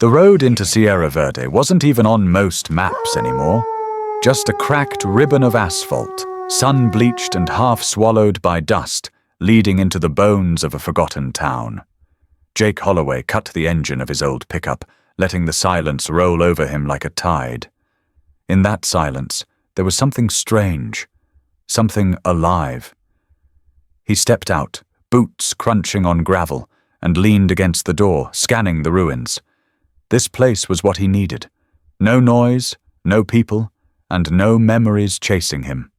The road into Sierra Verde wasn't even on most maps anymore. Just a cracked ribbon of asphalt, sun-bleached and half-swallowed by dust, leading into the bones of a forgotten town. Jake Holloway cut the engine of his old pickup, letting the silence roll over him like a tide. In that silence, there was something strange, something alive. He stepped out, boots crunching on gravel, and leaned against the door, scanning the ruins. This place was what he needed. No noise, no people, and no memories chasing him.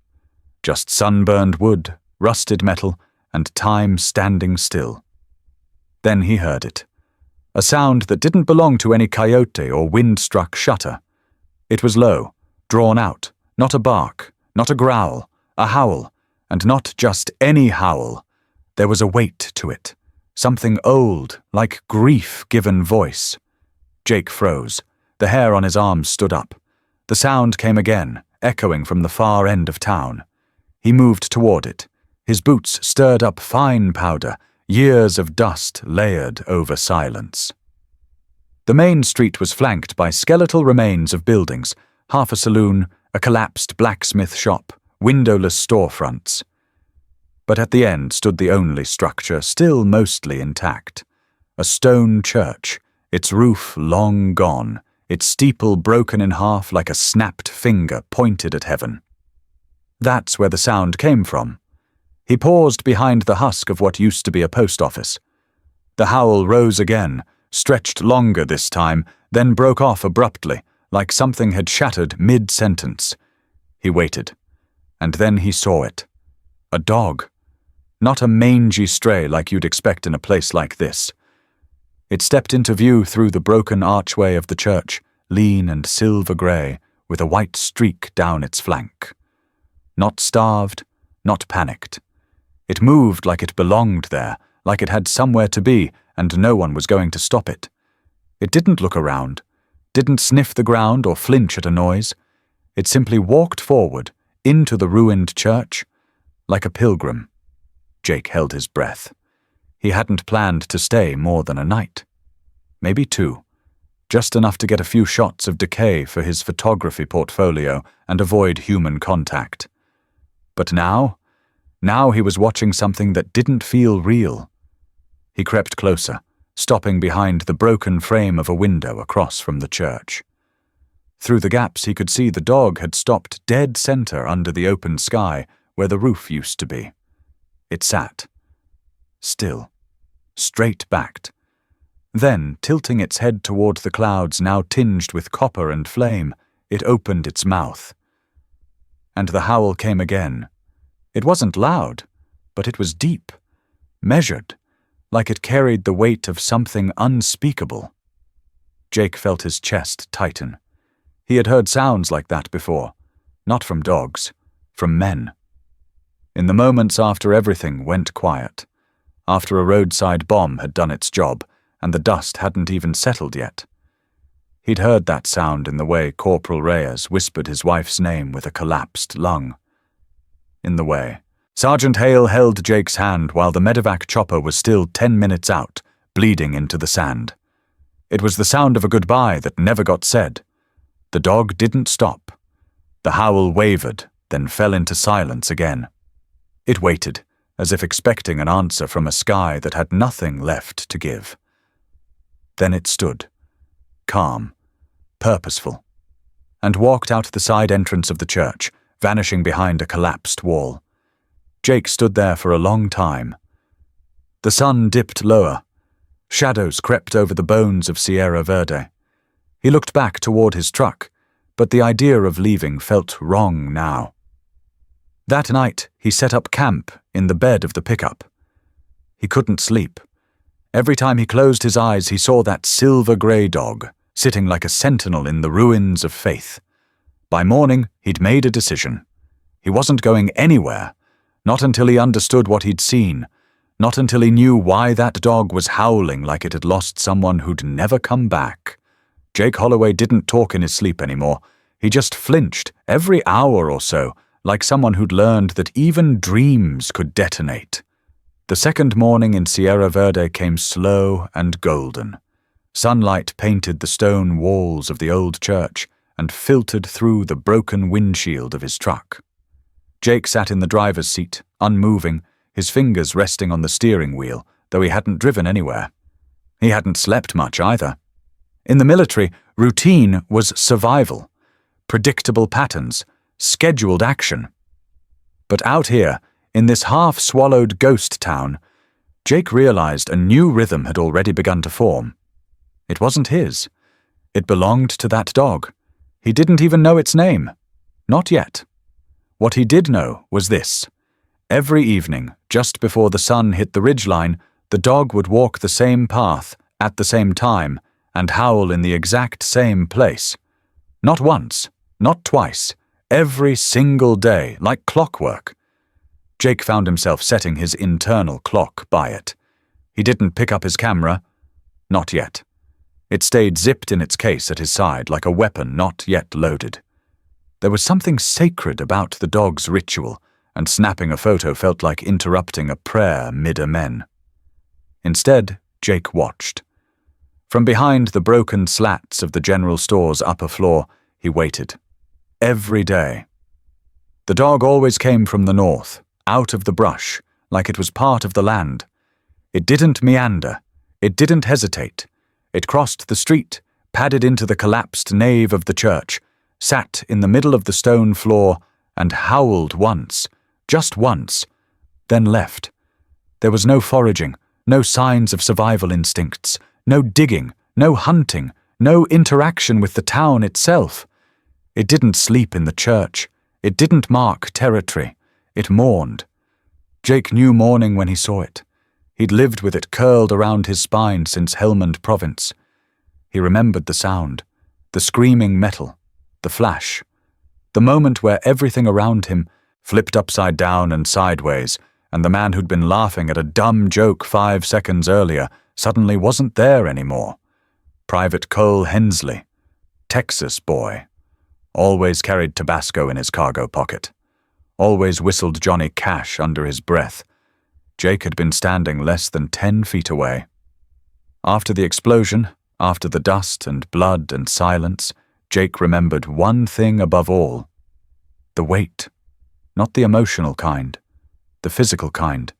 Just sunburned wood, rusted metal, and time standing still. Then he heard it. A sound that didn't belong to any coyote or wind-struck shutter. It was low, drawn out, not a bark, not a growl, a howl, and not just any howl. There was a weight to it, something old, like grief given voice. Jake froze. The hair on his arms stood up. The sound came again, echoing from the far end of town. He moved toward it. His boots stirred up fine powder, years of dust layered over silence. The main street was flanked by skeletal remains of buildings, half a saloon, a collapsed blacksmith shop, windowless storefronts. But at the end stood the only structure still mostly intact. A stone church, its roof long gone, its steeple broken in half like a snapped finger pointed at heaven. That's where the sound came from. He paused behind the husk of what used to be a post office. The howl rose again, stretched longer this time, then broke off abruptly, like something had shattered mid-sentence. He waited, and then he saw it. A dog. Not a mangy stray like you'd expect in a place like this. It stepped into view through the broken archway of the church, lean and silver-grey, with a white streak down its flank. Not starved, not panicked. It moved like it belonged there, like it had somewhere to be, and no one was going to stop it. It didn't look around, didn't sniff the ground or flinch at a noise. It simply walked forward, into the ruined church, like a pilgrim. Jake held his breath. He hadn't planned to stay more than a night. Maybe 2. Just enough to get a few shots of decay for his photography portfolio and avoid human contact. But now he was watching something that didn't feel real. He crept closer, stopping behind the broken frame of a window across from the church. Through the gaps he could see the dog had stopped dead center under the open sky where the roof used to be. It sat. Still. Straight-backed. Then, tilting its head toward the clouds now tinged with copper and flame, it opened its mouth. And the howl came again. It wasn't loud, but it was deep, measured, like it carried the weight of something unspeakable. Jake felt his chest tighten. He had heard sounds like that before, not from dogs, from men. In the moments after everything went quiet, after a roadside bomb had done its job, and the dust hadn't even settled yet. He'd heard that sound in the way Corporal Reyes whispered his wife's name with a collapsed lung. In the way, Sergeant Hale held Jake's hand while the medevac chopper was still 10 minutes out, bleeding into the sand. It was the sound of a goodbye that never got said. The dog didn't stop. The howl wavered, then fell into silence again. It waited, as if expecting an answer from a sky that had nothing left to give. Then it stood, calm, purposeful, and walked out the side entrance of the church, vanishing behind a collapsed wall. Jake stood there for a long time. The sun dipped lower. Shadows crept over the bones of Sierra Verde. He looked back toward his truck, but the idea of leaving felt wrong now. That night, he set up camp in the bed of the pickup. He couldn't sleep. Every time he closed his eyes, he saw that silver-grey dog, sitting like a sentinel in the ruins of faith. By morning, he'd made a decision. He wasn't going anywhere, not until he understood what he'd seen, not until he knew why that dog was howling like it had lost someone who'd never come back. Jake Holloway didn't talk in his sleep anymore. He just flinched every hour or so, like someone who'd learned that even dreams could detonate. The second morning in Sierra Verde came slow and golden. Sunlight painted the stone walls of the old church and filtered through the broken windshield of his truck. Jake sat in the driver's seat, unmoving, his fingers resting on the steering wheel, though he hadn't driven anywhere. He hadn't slept much either. In the military, routine was survival, predictable patterns, scheduled action. But out here, in this half-swallowed ghost town, Jake realized a new rhythm had already begun to form. It wasn't his. It belonged to that dog. He didn't even know its name. Not yet. What he did know was this. Every evening, just before the sun hit the ridgeline, the dog would walk the same path, at the same time, and howl in the exact same place. Not once, not twice, every single day, like clockwork. Jake found himself setting his internal clock by it. He didn't pick up his camera. Not yet. It stayed zipped in its case at his side like a weapon not yet loaded. There was something sacred about the dog's ritual, and snapping a photo felt like interrupting a prayer mid-amen. Instead, Jake watched. From behind the broken slats of the general store's upper floor, he waited. Every day. The dog always came from the north, out of the brush, like it was part of the land. It didn't meander. It didn't hesitate. It crossed the street, padded into the collapsed nave of the church, sat in the middle of the stone floor, and howled once, just once, then left. There was no foraging, no signs of survival instincts, no digging, no hunting, no interaction with the town itself. It didn't sleep in the church. It didn't mark territory. It mourned. Jake knew mourning when he saw it. He'd lived with it curled around his spine since Helmand Province. He remembered the sound, the screaming metal, the flash, the moment where everything around him flipped upside down and sideways, and the man who'd been laughing at a dumb joke 5 seconds earlier suddenly wasn't there anymore. Private Cole Hensley, Texas boy, always carried Tabasco in his cargo pocket, always whistled Johnny Cash under his breath. Jake had been standing less than 10 feet away. After the explosion, after the dust and blood and silence, Jake remembered one thing above all. The weight. Not the emotional kind. The physical kind.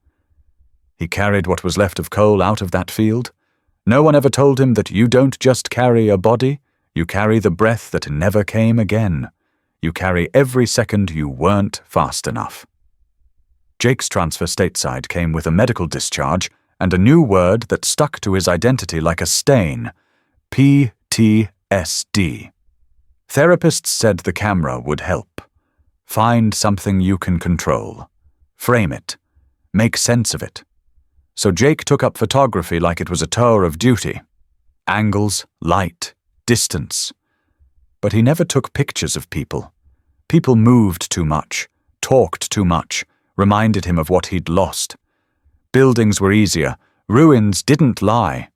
He carried what was left of Cole out of that field. No one ever told him that you don't just carry a body, you carry the breath that never came again. You carry every second you weren't fast enough. Jake's transfer stateside came with a medical discharge and a new word that stuck to his identity like a stain. PTSD. Therapists said the camera would help. Find something you can control. Frame it. Make sense of it. So Jake took up photography like it was a tour of duty. Angles, light, distance. But he never took pictures of people. People moved too much, talked too much, reminded him of what he'd lost. Buildings were easier. Ruins didn't lie.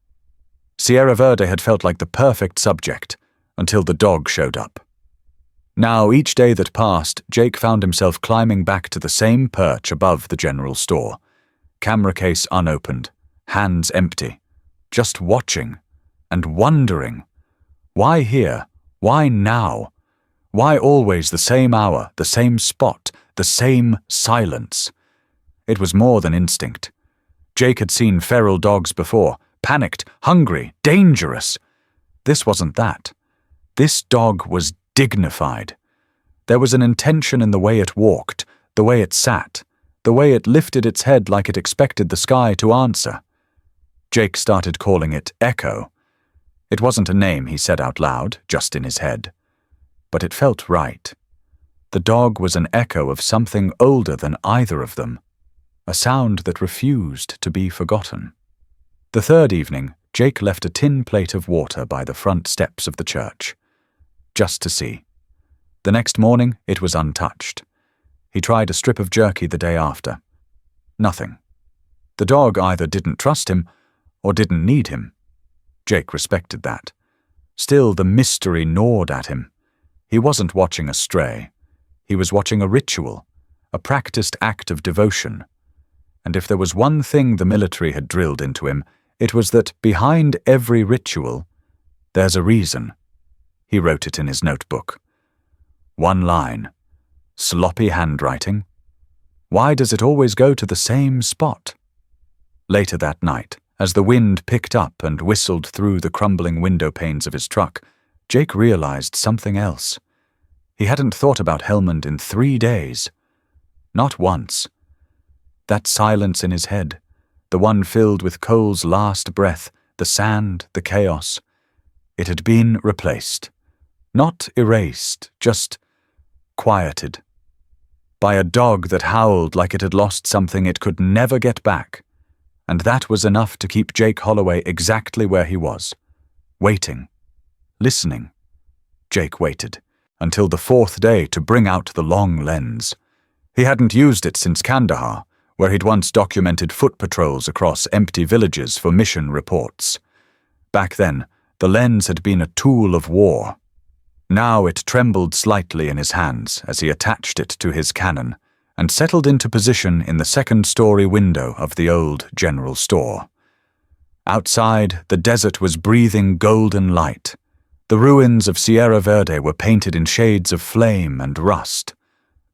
Sierra Verde had felt like the perfect subject, until the dog showed up. Now, each day that passed, Jake found himself climbing back to the same perch above the general store. Camera case unopened, hands empty. Just watching, and wondering. Why here? Why now? Why always the same hour, the same spot, the same silence? It was more than instinct. Jake had seen feral dogs before, panicked, hungry, dangerous. This wasn't that. This dog was dignified. There was an intention in the way it walked, the way it sat, the way it lifted its head like it expected the sky to answer. Jake started calling it Echo. It wasn't a name he said out loud, just in his head. But it felt right. The dog was an echo of something older than either of them, a sound that refused to be forgotten. The third evening, Jake left a tin plate of water by the front steps of the church, just to see. The next morning, it was untouched. He tried a strip of jerky the day after. Nothing. The dog either didn't trust him or didn't need him. Jake respected that. Still, the mystery gnawed at him. He wasn't watching a stray. He was watching a ritual, a practiced act of devotion. And if there was one thing the military had drilled into him, it was that behind every ritual There's a reason. He wrote it in his notebook. One line. Sloppy handwriting. Why does it always go to the same spot? Later that night, as the wind picked up and whistled through the crumbling window panes of his truck, Jake realized something else. He hadn't thought about Helmond in 3 days. Not once. That silence in his head, the one filled with Cole's last breath, the sand, the chaos, it had been replaced. Not erased, just quieted. By a dog that howled like it had lost something it could never get back. And that was enough to keep Jake Holloway exactly where he was. Waiting. Listening. Jake waited, until the 4th day to bring out the long lens. He hadn't used it since Kandahar, where he'd once documented foot patrols across empty villages for mission reports. Back then, the lens had been a tool of war. Now it trembled slightly in his hands as he attached it to his cannon and settled into position in the 2nd-story window of the old general store. Outside, the desert was breathing golden light. The ruins of Sierra Verde were painted in shades of flame and rust.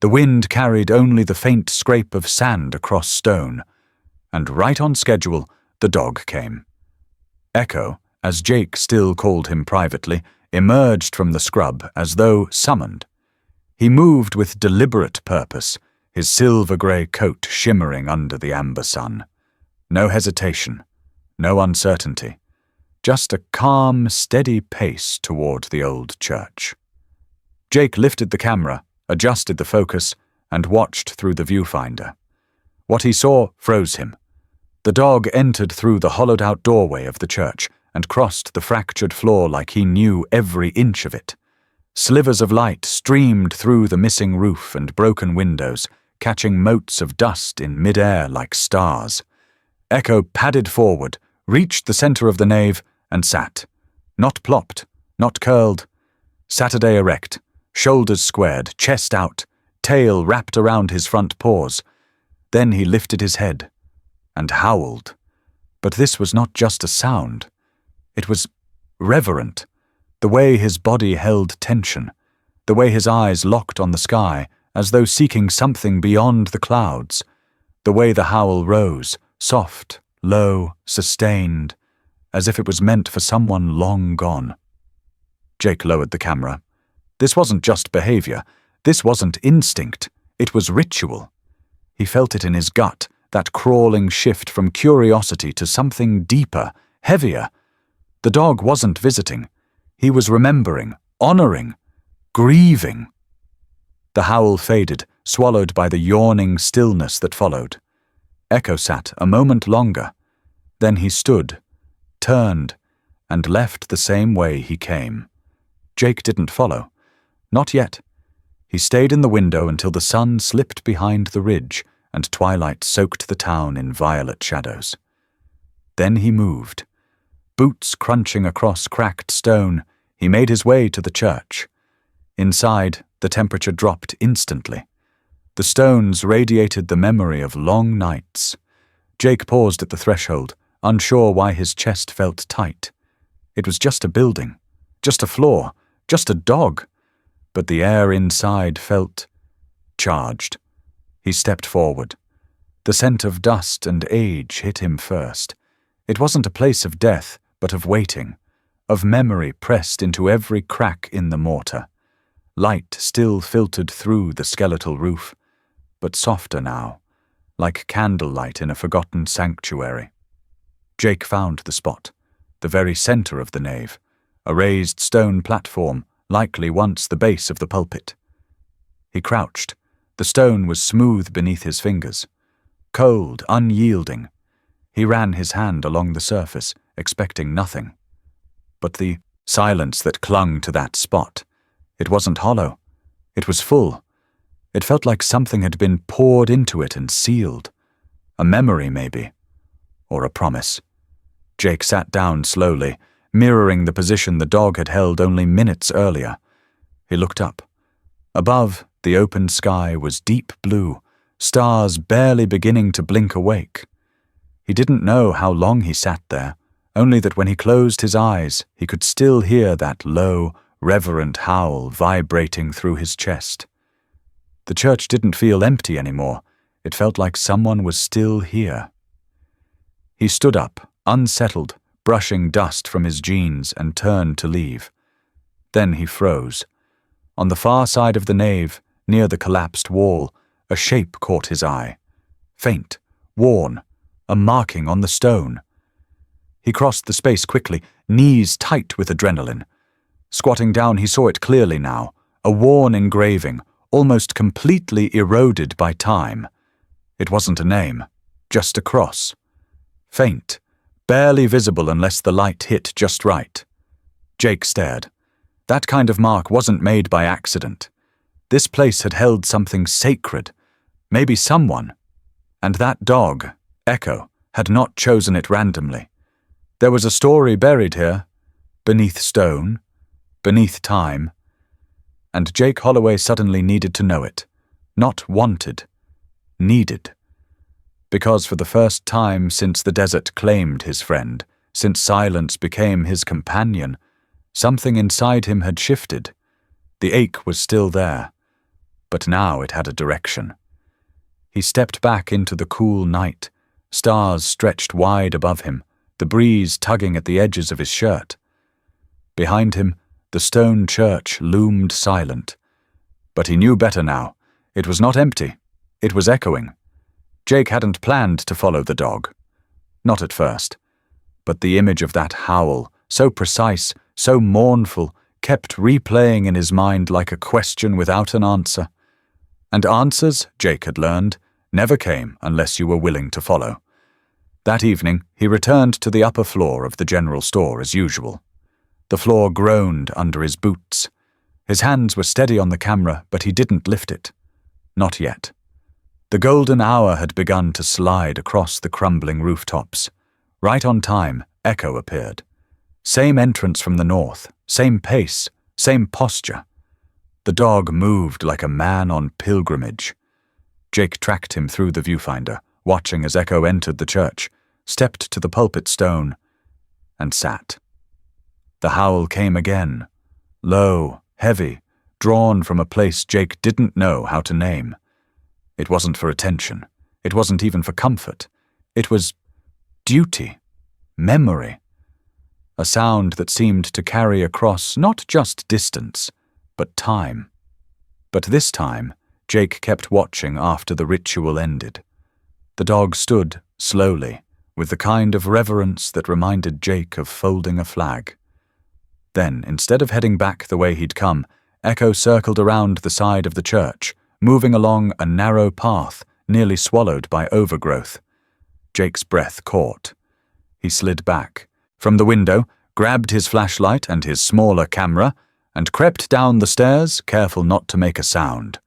The wind carried only the faint scrape of sand across stone. And right on schedule, the dog came. Echo, as Jake still called him privately, emerged from the scrub as though summoned. He moved with deliberate purpose, his silver-grey coat shimmering under the amber sun. No hesitation, no uncertainty, just a calm, steady pace toward the old church. Jake lifted the camera, adjusted the focus, and watched through the viewfinder. What he saw froze him. The dog entered through the hollowed-out doorway of the church and crossed the fractured floor like he knew every inch of it. Slivers of light streamed through the missing roof and broken windows, catching motes of dust in mid-air like stars. Echo padded forward, reached the center of the nave, and sat. Not plopped, not curled. Saturday erect, shoulders squared, chest out, tail wrapped around his front paws. Then he lifted his head and howled. But this was not just a sound. It was reverent, the way his body held tension, the way his eyes locked on the sky as though seeking something beyond the clouds, the way the howl rose, soft, low, sustained, as if it was meant for someone long gone. Jake lowered the camera. This wasn't just behavior. This wasn't instinct. It was ritual. He felt it in his gut, that crawling shift from curiosity to something deeper, heavier. The dog wasn't visiting. He was remembering, honoring, grieving. The howl faded, swallowed by the yawning stillness that followed. Echo sat a moment longer. Then he stood, turned, and left the same way he came. Jake didn't follow. Not yet. He stayed in the window until the sun slipped behind the ridge and twilight soaked the town in violet shadows. Then he moved. Boots crunching across cracked stone, he made his way to the church. Inside, the temperature dropped instantly. The stones radiated the memory of long nights. Jake paused at the threshold, unsure why his chest felt tight. It was just a building, just a floor, just a dog. But the air inside felt charged. He stepped forward. The scent of dust and age hit him first. It wasn't a place of death, but of waiting, of memory pressed into every crack in the mortar. Light still filtered through the skeletal roof, but softer now, like candlelight in a forgotten sanctuary. Jake found the spot, the very center of the nave, a raised stone platform, likely once the base of the pulpit. He crouched. The stone was smooth beneath his fingers, cold, unyielding. He ran his hand along the surface, expecting nothing. But the silence that clung to that spot, it wasn't hollow. It was full. It felt like something had been poured into it and sealed. A memory, maybe. Or a promise. Jake sat down slowly, mirroring the position the dog had held only minutes earlier. He looked up. Above, the open sky was deep blue, stars barely beginning to blink awake. He didn't know how long he sat there, only that when he closed his eyes, he could still hear that low, reverent howl vibrating through his chest. The church didn't feel empty anymore. It felt like someone was still here. He stood up, unsettled, brushing dust from his jeans, and turned to leave. Then he froze. On the far side of the nave, near the collapsed wall, a shape caught his eye. Faint, worn, a marking on the stone. He crossed the space quickly, knees tight with adrenaline. Squatting down, he saw it clearly now, a worn engraving, almost completely eroded by time. It wasn't a name, just a cross. Faint, barely visible unless the light hit just right. Jake stared. That kind of mark wasn't made by accident. This place had held something sacred, maybe someone. And that dog, Echo, had not chosen it randomly. There was a story buried here, beneath stone, beneath time, and Jake Holloway suddenly needed to know it. Not wanted, needed. Because for the first time since the desert claimed his friend, since silence became his companion, something inside him had shifted. The ache was still there, but now it had a direction. He stepped back into the cool night, stars stretched wide above him, the breeze tugging at the edges of his shirt. Behind him, the stone church loomed silent. But he knew better now. It was not empty. It was echoing. Jake hadn't planned to follow the dog. Not at first. But the image of that howl, so precise, so mournful, kept replaying in his mind like a question without an answer. And answers, Jake had learned, never came unless you were willing to follow. That evening, he returned to the upper floor of the general store as usual. The floor groaned under his boots. His hands were steady on the camera, but he didn't lift it. Not yet. The golden hour had begun to slide across the crumbling rooftops. Right on time, Echo appeared. Same entrance from the north, same pace, same posture. The dog moved like a man on pilgrimage. Jake tracked him through the viewfinder, watching as Echo entered the church, stepped to the pulpit stone, and sat. The howl came again, low, heavy, drawn from a place Jake didn't know how to name. It wasn't for attention. It wasn't even for comfort. It was duty, memory. A sound that seemed to carry across not just distance, but time. But this time, Jake kept watching after the ritual ended. The dog stood, slowly, with the kind of reverence that reminded Jake of folding a flag. Then, instead of heading back the way he'd come, Echo circled around the side of the church, moving along a narrow path nearly swallowed by overgrowth. Jake's breath caught. He slid back. From the window, grabbed his flashlight and his smaller camera, and crept down the stairs, careful not to make a sound.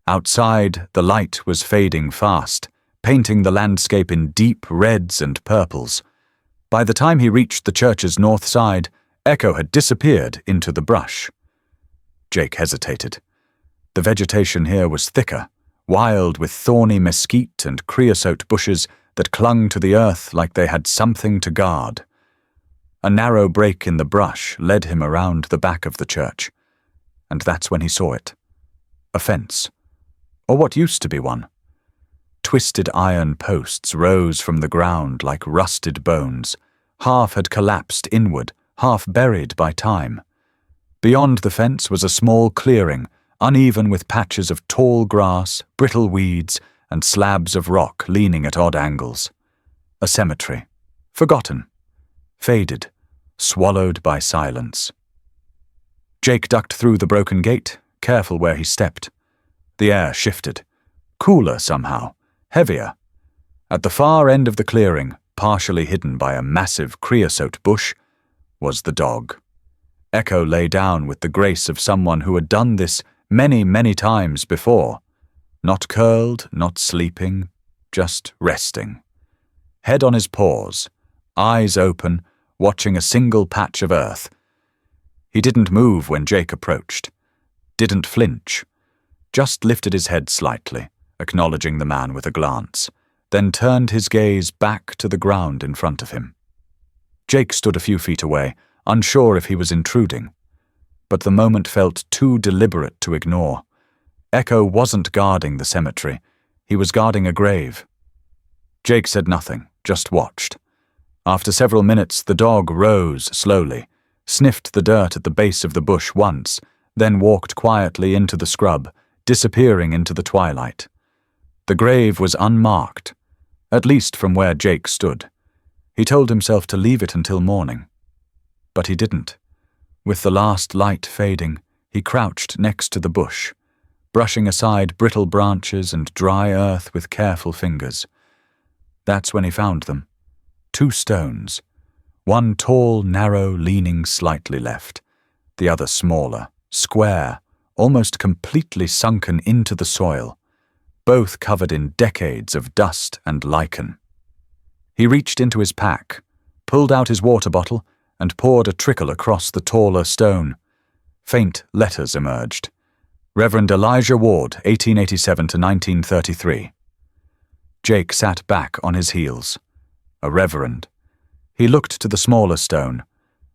Outside, the light was fading fast, painting the landscape in deep reds and purples. By the time he reached the church's north side, Echo had disappeared into the brush. Jake hesitated. The vegetation here was thicker, wild with thorny mesquite and creosote bushes that clung to the earth like they had something to guard. A narrow break in the brush led him around the back of the church, and that's when he saw it. A fence, or what used to be one. Twisted iron posts rose from the ground like rusted bones. Half had collapsed inward, half buried by time. Beyond the fence was a small clearing, uneven with patches of tall grass, brittle weeds, and slabs of rock leaning at odd angles. A cemetery. Forgotten. Faded. Swallowed by silence. Jake ducked through the broken gate, careful where he stepped. The air shifted. Cooler somehow. Heavier. At the far end of the clearing, partially hidden by a massive creosote bush, was the dog. Echo lay down with the grace of someone who had done this many, many times before. Not curled, not sleeping, just resting. Head on his paws, eyes open, watching a single patch of earth. He didn't move when Jake approached. Didn't flinch. Just lifted his head slightly, acknowledging the man with a glance, then turned his gaze back to the ground in front of him. Jake stood a few feet away, unsure if he was intruding. But the moment felt too deliberate to ignore. Echo wasn't guarding the cemetery. He was guarding a grave. Jake said nothing, just watched. After several minutes, the dog rose slowly, sniffed the dirt at the base of the bush once, then walked quietly into the scrub, disappearing into the twilight. The grave was unmarked, at least from where Jake stood. He told himself to leave it until morning. But he didn't. With the last light fading, he crouched next to the bush, brushing aside brittle branches and dry earth with careful fingers. That's when he found them. 2 stones. One tall, narrow, leaning slightly left. The other smaller, square, almost completely sunken into the soil, both covered in decades of dust and lichen. He reached into his pack, pulled out his water bottle, and poured a trickle across the taller stone. Faint letters emerged. Reverend Elijah Ward, 1887 to 1933. Jake sat back on his heels. A reverend. He looked to the smaller stone.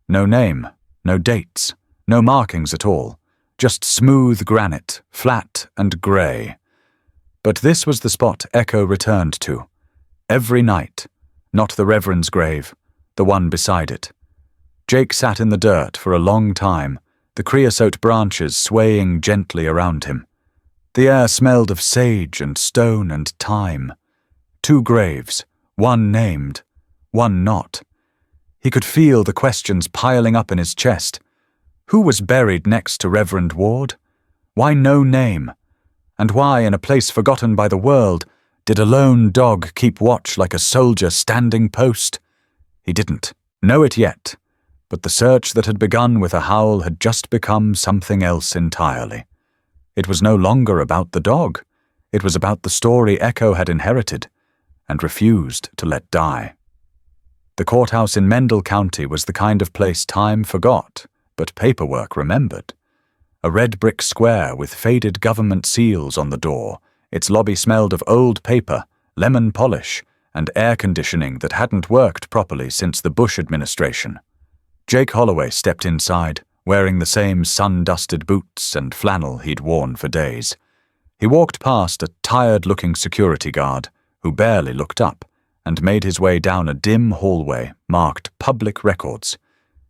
No name, no dates, no markings at all. Just smooth granite, flat and grey. But this was the spot Echo returned to. Every night. Not the reverend's grave, the one beside it. Jake sat in the dirt for a long time, the creosote branches swaying gently around him. The air smelled of sage and stone and time. 2 graves, one named, one not. He could feel the questions piling up in his chest. Who was buried next to Reverend Ward? Why no name? And why, in a place forgotten by the world, did a lone dog keep watch like a soldier standing post? He didn't know it yet, but the search that had begun with a howl had just become something else entirely. It was no longer about the dog. It was about the story Echo had inherited and refused to let die. The courthouse in Mendel County was the kind of place time forgot, but paperwork remembered. A red brick square with faded government seals on the door. Its lobby smelled of old paper, lemon polish, and air conditioning that hadn't worked properly since the Bush administration. Jake Holloway stepped inside, wearing the same sun-dusted boots and flannel he'd worn for days. He walked past a tired-looking security guard, who barely looked up, and made his way down a dim hallway marked Public Records.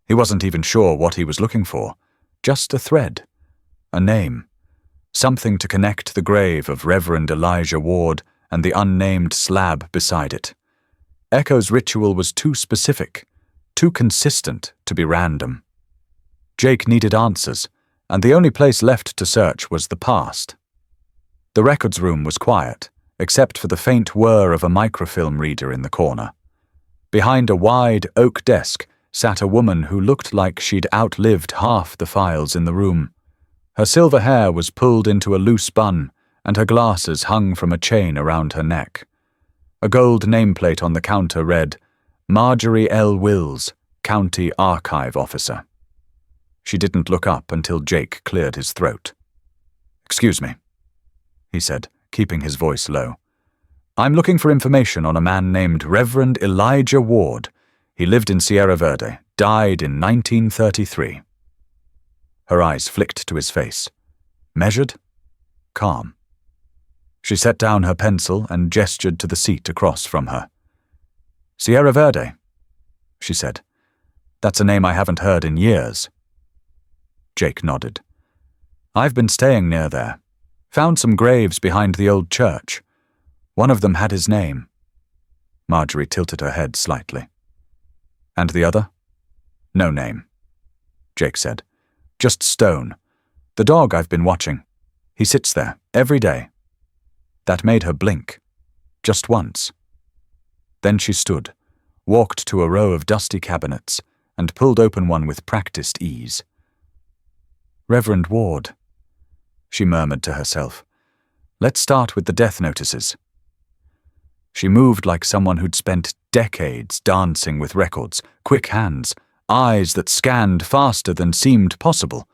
He wasn't even sure what he was looking for. Just a thread. A name. Something to connect the grave of Reverend Elijah Ward and the unnamed slab beside it. Echo's ritual was too specific, too consistent to be random. Jake needed answers, and the only place left to search was the past. The records room was quiet, except for the faint whir of a microfilm reader in the corner. Behind a wide oak desk sat a woman who looked like she'd outlived half the files in the room. Her silver hair was pulled into a loose bun, and her glasses hung from a chain around her neck. A gold nameplate on the counter read, Marjorie L. Wills, County Archive Officer. She didn't look up until Jake cleared his throat. "Excuse me," he said, keeping his voice low. "I'm looking for information on a man named Reverend Elijah Ward. He lived in Sierra Verde, died in 1933. Her eyes flicked to his face. Measured, calm. She set down her pencil and gestured to the seat across from her. "Sierra Verde," she said. "That's a name I haven't heard in years." Jake nodded. "I've been staying near there. Found some graves behind the old church. One of them had his name." Marjorie tilted her head slightly. "And the other?" "No name," Jake said. "Just stone. The dog I've been watching. He sits there, every day." That made her blink. Just once. Then she stood, walked to a row of dusty cabinets, and pulled open one with practiced ease. "Reverend Ward," she murmured to herself. "Let's start with the death notices." She moved like someone who'd spent decades dancing with records, quick hands, eyes that scanned faster than seemed possible.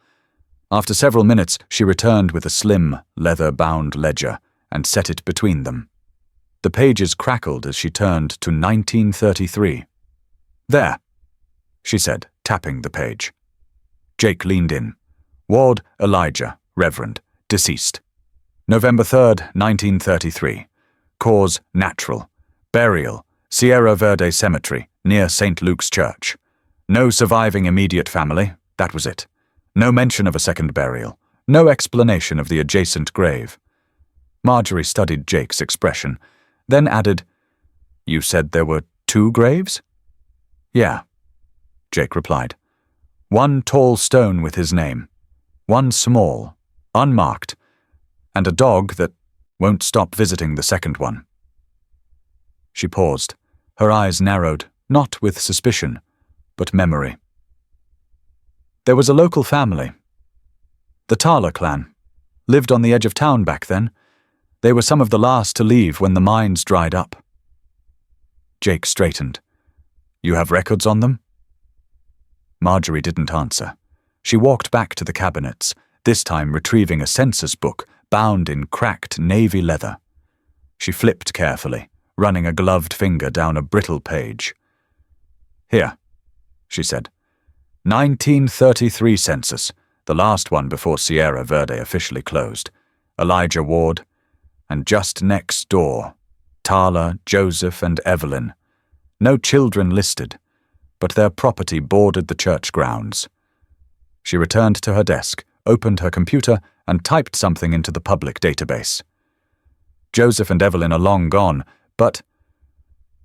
After several minutes, she returned with a slim, leather-bound ledger and set it between them. The pages crackled as she turned to 1933. "There," she said, tapping the page. Jake leaned in. Ward Elijah, Reverend, deceased. November 3rd, 1933. Cause natural. Burial, Sierra Verde Cemetery, near St. Luke's Church. No surviving immediate family, that was it. No mention of a second burial. No explanation of the adjacent grave. Marjorie studied Jake's expression, then added, "You said there were 2 graves?" "Yeah," Jake replied. "One tall stone with his name. One small, unmarked, and a dog that won't stop visiting the second one." She paused, her eyes narrowed, not with suspicion, but memory. There was a local family. The Tala clan. Lived on the edge of town back then. They were some of the last to leave when the mines dried up. Jake straightened. "You have records on them?" Marjorie didn't answer. She walked back to the cabinets, this time retrieving a census book bound in cracked navy leather. She flipped carefully, running a gloved finger down a brittle page. "Here," she said. 1933 census, the last one before Sierra Verde officially closed. Elijah Ward, and just next door, Tala, Joseph, and Evelyn. No children listed, but their property bordered the church grounds. She returned to her desk, opened her computer, and typed something into the public database. Joseph and Evelyn are long gone, but...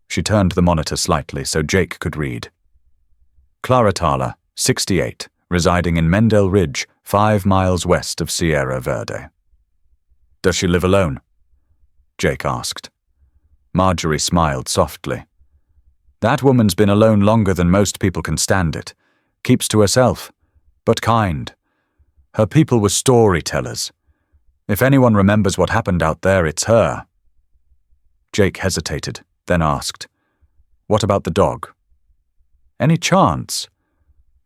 She turned the monitor slightly so Jake could read. Clara Tala, 68, residing in Mendel Ridge, 5 miles west of Sierra Verde. "Does she live alone?" Jake asked. Marjorie smiled softly. "That woman's been alone longer than most people can stand it. Keeps to herself, but kind. Her people were storytellers. If anyone remembers what happened out there, it's her." Jake hesitated, then asked, "What about the dog?" "Any chance?"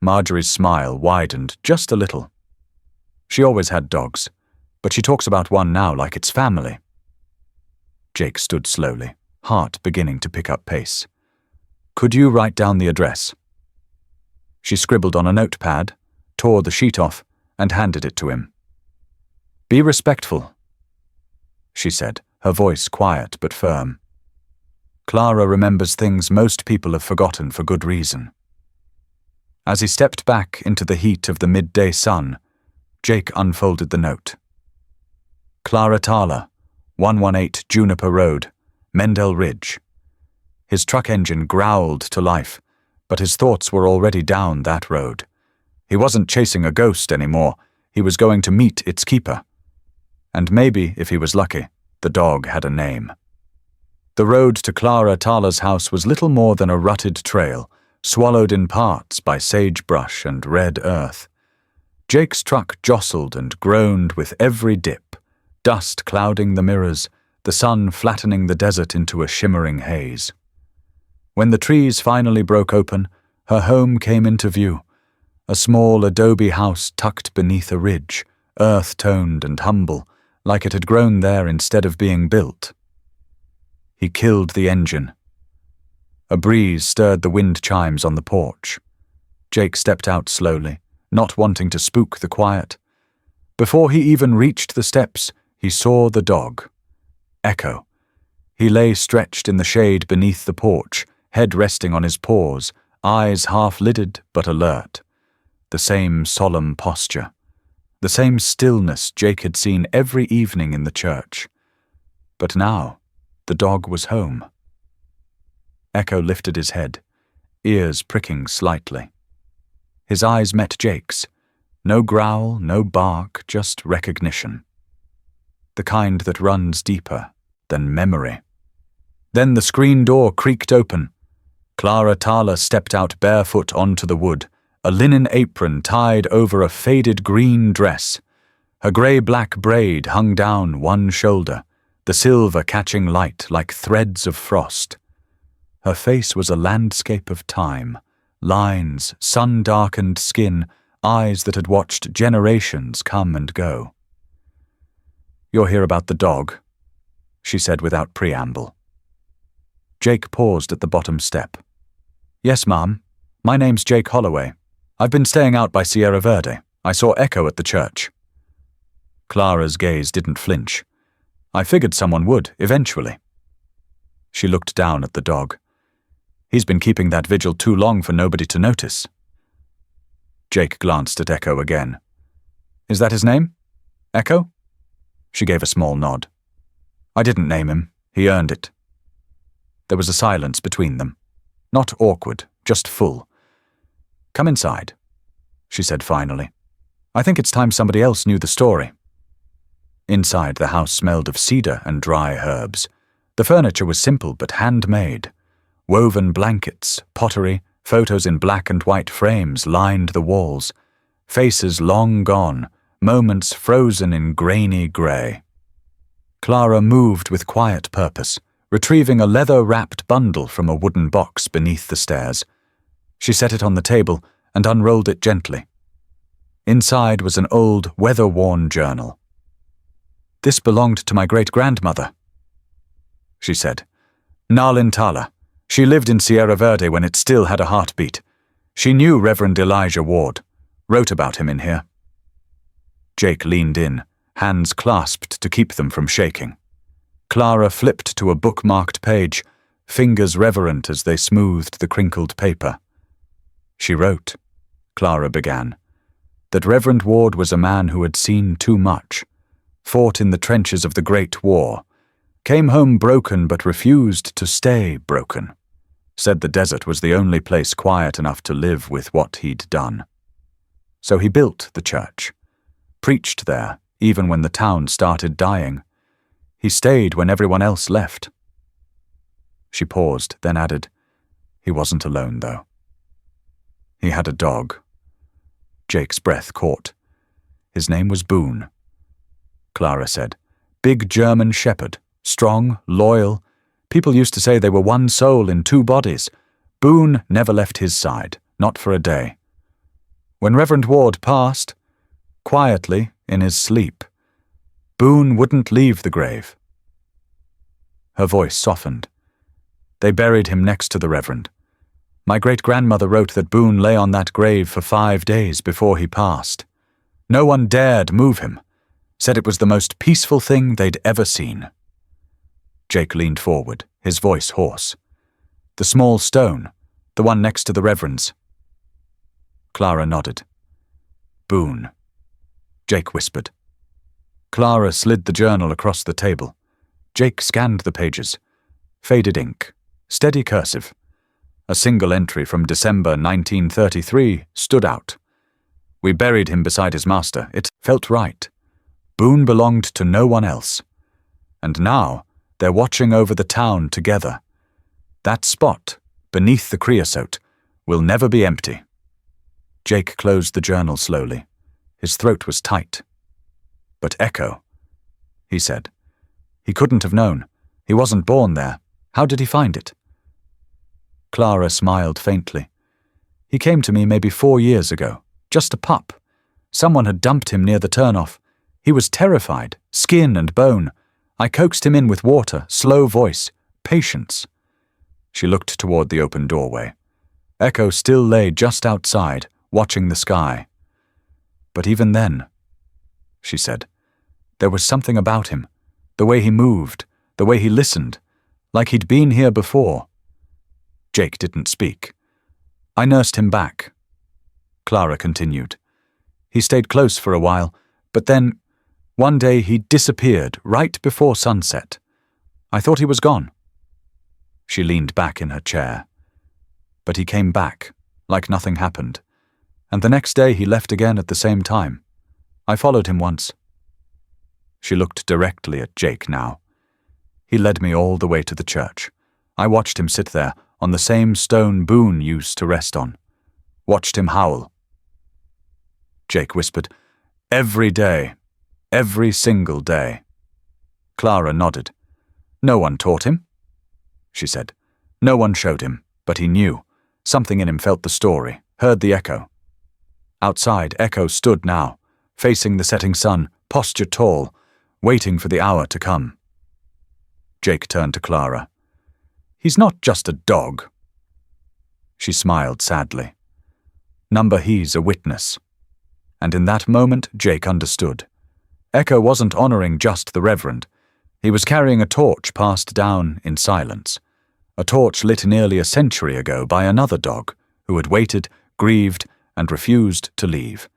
Marjorie's smile widened just a little. She always had dogs, but she talks about one now like it's family. Jake stood slowly, heart beginning to pick up pace. "Could you write down the address?" She scribbled on a notepad, tore the sheet off, and handed it to him. "Be respectful," she said, her voice quiet but firm. "Clara remembers things most people have forgotten for good reason." As he stepped back into the heat of the midday sun, Jake unfolded the note. "Clara Tala, 118 Juniper Road, Mendel Ridge." His truck engine growled to life, but his thoughts were already down that road. He wasn't chasing a ghost anymore. He was going to meet its keeper. And maybe, if he was lucky, the dog had a name. The road to Clara Tala's house was little more than a rutted trail, swallowed in parts by sagebrush and red earth. Jake's truck jostled and groaned with every dip, dust clouding the mirrors, the sun flattening the desert into a shimmering haze. When the trees finally broke open, her home came into view, a small adobe house tucked beneath a ridge, earth-toned and humble, like it had grown there instead of being built. He killed the engine. A breeze stirred the wind chimes on the porch. Jake stepped out slowly, not wanting to spook the quiet. Before he even reached the steps, he saw the dog. Echo. He lay stretched in the shade beneath the porch, head resting on his paws, eyes half-lidded but alert. The same solemn posture. The same stillness Jake had seen every evening in the church. But now, the dog was home. Echo lifted his head, ears pricking slightly. His eyes met Jake's. No growl, no bark, just recognition. The kind that runs deeper than memory. Then the screen door creaked open. Clara Tala stepped out barefoot onto the wood, a linen apron tied over a faded green dress. Her grey-black braid hung down one shoulder, the silver catching light like threads of frost. Her face was a landscape of time, lines, sun-darkened skin, eyes that had watched generations come and go. "You're here about the dog," she said without preamble. Jake paused at the bottom step. "Yes, Ma'am. My name's Jake Holloway. I've been staying out by Sierra Verde. I saw Echo at the church. Clara's gaze didn't flinch. I figured someone would, eventually. She looked down at the dog. He's been keeping that vigil too long for nobody to notice. Jake glanced at Echo again. Is that his name? Echo? She gave a small nod. I didn't name him. He earned it. There was a silence between them. Not awkward, just full. Come inside, she said finally. I think it's time somebody else knew the story. Inside, the house smelled of cedar and dry herbs. The furniture was simple but handmade. Woven blankets, pottery, photos in black and white frames lined the walls. Faces long gone, moments frozen in grainy grey. Clara moved with quiet purpose, retrieving a leather-wrapped bundle from a wooden box beneath the stairs. She set it on the table and unrolled it gently. Inside was an old, weather-worn journal. This belonged to my great-grandmother, she said. Nalin Tala. She lived in Sierra Verde when it still had a heartbeat. She knew Reverend Elijah Ward, wrote about him in here. Jake leaned in, hands clasped to keep them from shaking. Clara flipped to a bookmarked page, fingers reverent as they smoothed the crinkled paper. She wrote, Clara began, that Reverend Ward was a man who had seen too much, fought in the trenches of the Great War, came home broken but refused to stay broken, said the desert was the only place quiet enough to live with what he'd done. So he built the church, preached there even when the town started dying. He stayed when everyone else left. She paused, then added, he wasn't alone, though. He had a dog. Jake's breath caught. His name was Boone. Clara said, big German shepherd, strong, loyal. People used to say they were one soul in two bodies. Boone never left his side, not for a day. When Reverend Ward passed, quietly, in his sleep, Boone wouldn't leave the grave. Her voice softened. They buried him next to the Reverend. My great-grandmother wrote that Boone lay on that grave for 5 days before he passed. No one dared move him, said it was the most peaceful thing they'd ever seen. Jake leaned forward, his voice hoarse. The small stone, the one next to the Reverend's. Clara nodded. Boone, Jake whispered. Clara slid the journal across the table. Jake scanned the pages. Faded ink, steady cursive. A single entry from December 1933 stood out. We buried him beside his master. It felt right. Boone belonged to no one else. And now they're watching over the town together. That spot, beneath the creosote, will never be empty. Jake closed the journal slowly. His throat was tight. But Echo, he said. He couldn't have known. He wasn't born there. How did he find it? Clara smiled faintly. He came to me maybe 4 years ago, just a pup. Someone had dumped him near the turnoff. He was terrified, skin and bone. I coaxed him in with water, slow voice, patience. She looked toward the open doorway. Echo still lay just outside, watching the sky. But even then, she said, there was something about him, the way he moved, the way he listened, like he'd been here before. Jake didn't speak. I nursed him back. Clara continued. He stayed close for a while, but then, one day he disappeared right before sunset. I thought he was gone. She leaned back in her chair. But he came back, like nothing happened. And the next day he left again at the same time. I followed him once. She looked directly at Jake now. He led me all the way to the church. I watched him sit there, on the same stone Boone used to rest on. Watched him howl. Jake whispered, every day, every single day. Clara nodded. No one taught him, she said. No one showed him, but he knew. Something in him felt the story, heard the echo. Outside, Echo stood now, facing the setting sun, posture tall, waiting for the hour to come. Jake turned to Clara. He's not just a dog. She smiled sadly. Number he's a witness. And in that moment, Jake understood. Echo wasn't honoring just the Reverend. He was carrying a torch passed down in silence. A torch lit nearly a century ago by another dog who had waited, grieved, and refused to leave.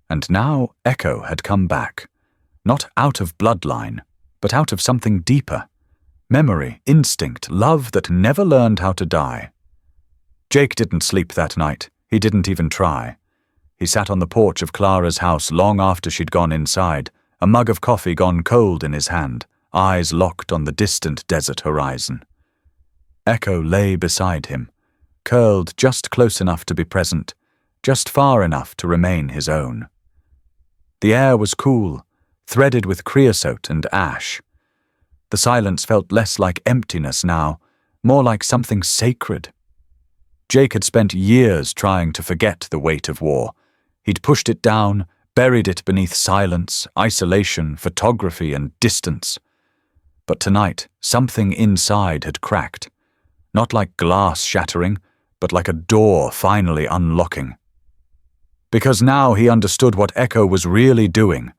And now Echo had come back. Not out of bloodline, but out of something deeper. Memory, instinct, love that never learned how to die. Jake didn't sleep that night. He didn't even try. He sat on the porch of Clara's house long after she'd gone inside, a mug of coffee gone cold in his hand, eyes locked on the distant desert horizon. Echo lay beside him, curled just close enough to be present, just far enough to remain his own. The air was cool, threaded with creosote and ash. The silence felt less like emptiness now, more like something sacred. Jake had spent years trying to forget the weight of war. He'd pushed it down, buried it beneath silence, isolation, photography, and distance. But tonight, something inside had cracked. Not like glass shattering, but like a door finally unlocking. Because now he understood what Echo was really doing.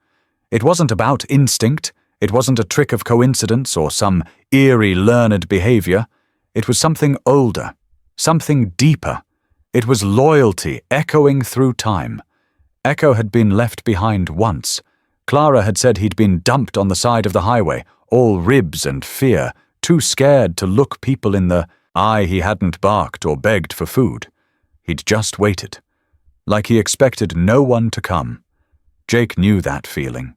It wasn't about instinct, it wasn't a trick of coincidence or some eerie learned behavior. It was something older, something deeper. It was loyalty echoing through time. Echo had been left behind once. Clara had said he'd been dumped on the side of the highway, all ribs and fear, too scared to look people in the eye. He hadn't barked or begged for food. He'd just waited, like he expected no one to come. Jake knew that feeling.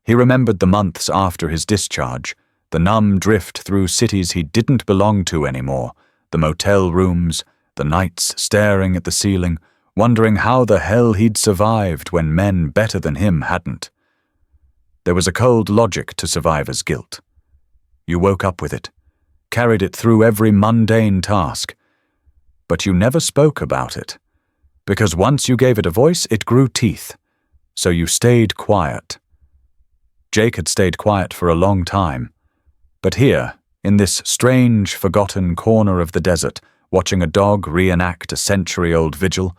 He remembered the months after his discharge, the numb drift through cities he didn't belong to anymore, the motel rooms, the nights staring at the ceiling, wondering how the hell he'd survived when men better than him hadn't. There was a cold logic to survivor's guilt. You woke up with it, carried it through every mundane task. But you never spoke about it, because once you gave it a voice, it grew teeth. So you stayed quiet. Jake had stayed quiet for a long time. But here, in this strange, forgotten corner of the desert, watching a dog reenact a century-old vigil,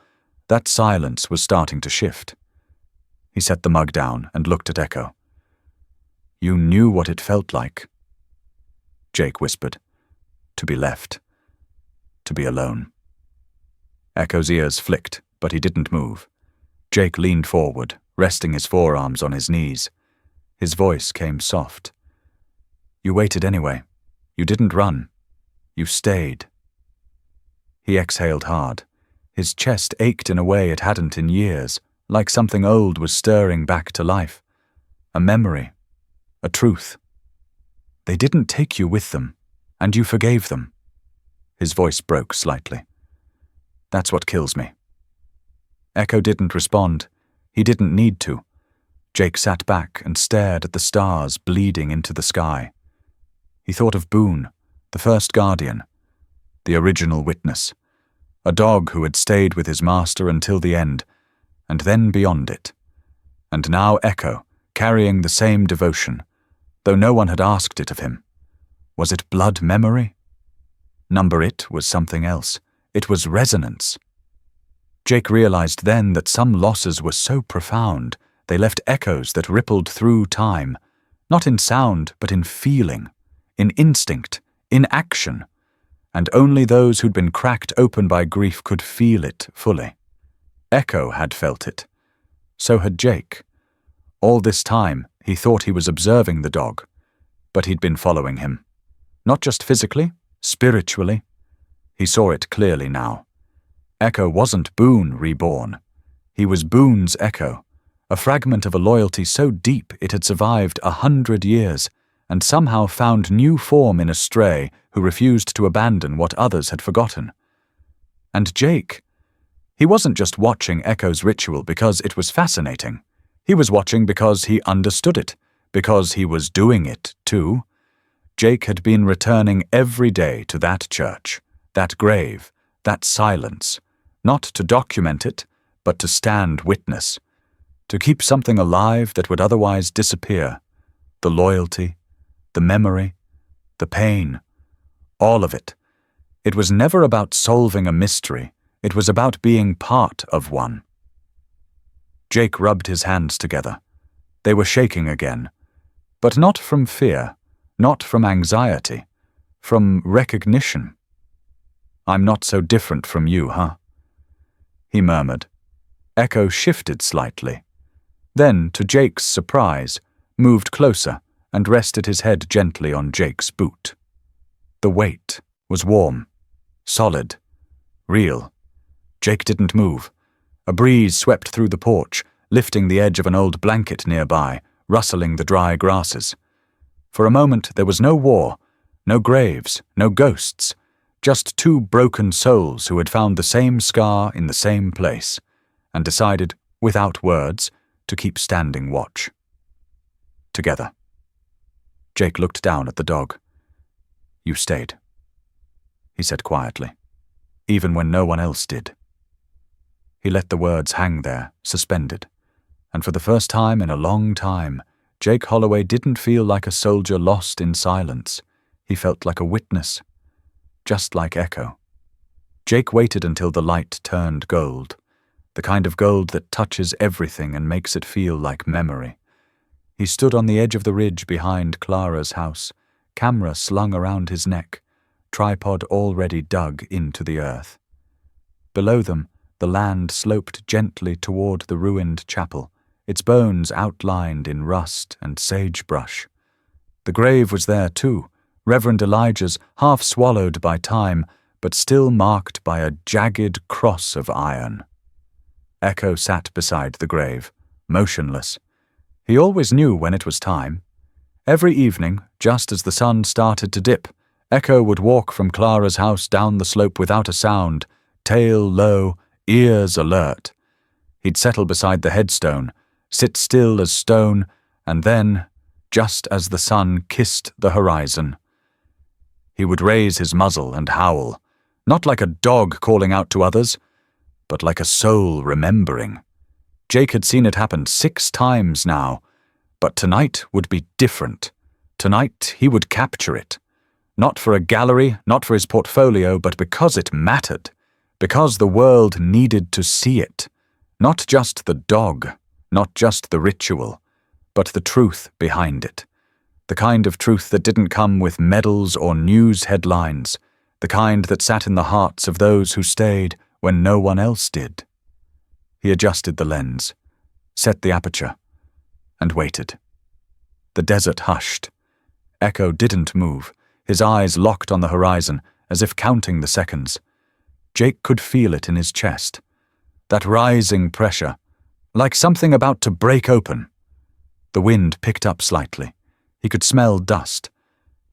that silence was starting to shift. He set the mug down and looked at Echo. You knew what it felt like. Jake whispered. To be left. To be alone. Echo's ears flicked, but he didn't move. Jake leaned forward, resting his forearms on his knees. His voice came soft. You waited anyway. You didn't run. You stayed. He exhaled hard. His chest ached in a way it hadn't in years, like something old was stirring back to life. A memory. A truth. They didn't take you with them, and you forgave them. His voice broke slightly. That's what kills me. Echo didn't respond. He didn't need to. Jake sat back and stared at the stars bleeding into the sky. He thought of Boone, the first guardian, the original witness, a dog who had stayed with his master until the end, and then beyond it. And now Echo, carrying the same devotion, though no one had asked it of him. Was it blood memory? Number it was something else. It was resonance. Jake realized then that some losses were so profound, they left echoes that rippled through time, not in sound, but in feeling, in instinct, in action, and only those who'd been cracked open by grief could feel it fully. Echo had felt it. So had Jake. All this time, he thought he was observing the dog, but he'd been following him. Not just physically, spiritually. He saw it clearly now. Echo wasn't Boone reborn. He was Boone's Echo, a fragment of a loyalty so deep it had survived 100 years, and somehow found new form in a stray who refused to abandon what others had forgotten. And Jake, he wasn't just watching Echo's ritual because it was fascinating. He was watching because he understood it, because he was doing it too. Jake had been returning every day to that church, that grave, that silence, not to document it, but to stand witness, to keep something alive that would otherwise disappear. The loyalty, the memory, the pain, all of it. It was never about solving a mystery. It was about being part of one. Jake rubbed his hands together. They were shaking again. But not from fear, not from anxiety, from recognition. "I'm not so different from you, huh?" he murmured. Echo shifted slightly. Then, to Jake's surprise, moved closer and rested his head gently on Jake's boot. The weight was warm, solid, real. Jake didn't move. A breeze swept through the porch, lifting the edge of an old blanket nearby, rustling the dry grasses. For a moment there was no war, no graves, no ghosts, just two broken souls who had found the same scar in the same place, and decided, without words, to keep standing watch. Together. Jake looked down at the dog. "You stayed," he said quietly, even when no one else did. He let the words hang there, suspended, and for the first time in a long time, Jake Holloway didn't feel like a soldier lost in silence. He felt like a witness, just like Echo. Jake waited until the light turned gold, the kind of gold that touches everything and makes it feel like memory. He stood on the edge of the ridge behind Clara's house, camera slung around his neck, tripod already dug into the earth. Below them, the land sloped gently toward the ruined chapel, its bones outlined in rust and sagebrush. The grave was there too, Reverend Elijah's, half swallowed by time, but still marked by a jagged cross of iron. Echo sat beside the grave, motionless. He always knew when it was time. Every evening, just as the sun started to dip, Echo would walk from Clara's house down the slope without a sound, tail low, ears alert. He'd settle beside the headstone, sit still as stone, and then, just as the sun kissed the horizon, he would raise his muzzle and howl, not like a dog calling out to others, but like a soul remembering. Jake had seen it happen 6 times now, but tonight would be different. Tonight he would capture it. Not for a gallery, not for his portfolio, but because it mattered. Because the world needed to see it. Not just the dog, not just the ritual, but the truth behind it. The kind of truth that didn't come with medals or news headlines. The kind that sat in the hearts of those who stayed when no one else did. He adjusted the lens, set the aperture, and waited. The desert hushed. Echo didn't move, his eyes locked on the horizon, as if counting the seconds. Jake could feel it in his chest. That rising pressure, like something about to break open. The wind picked up slightly. He could smell dust,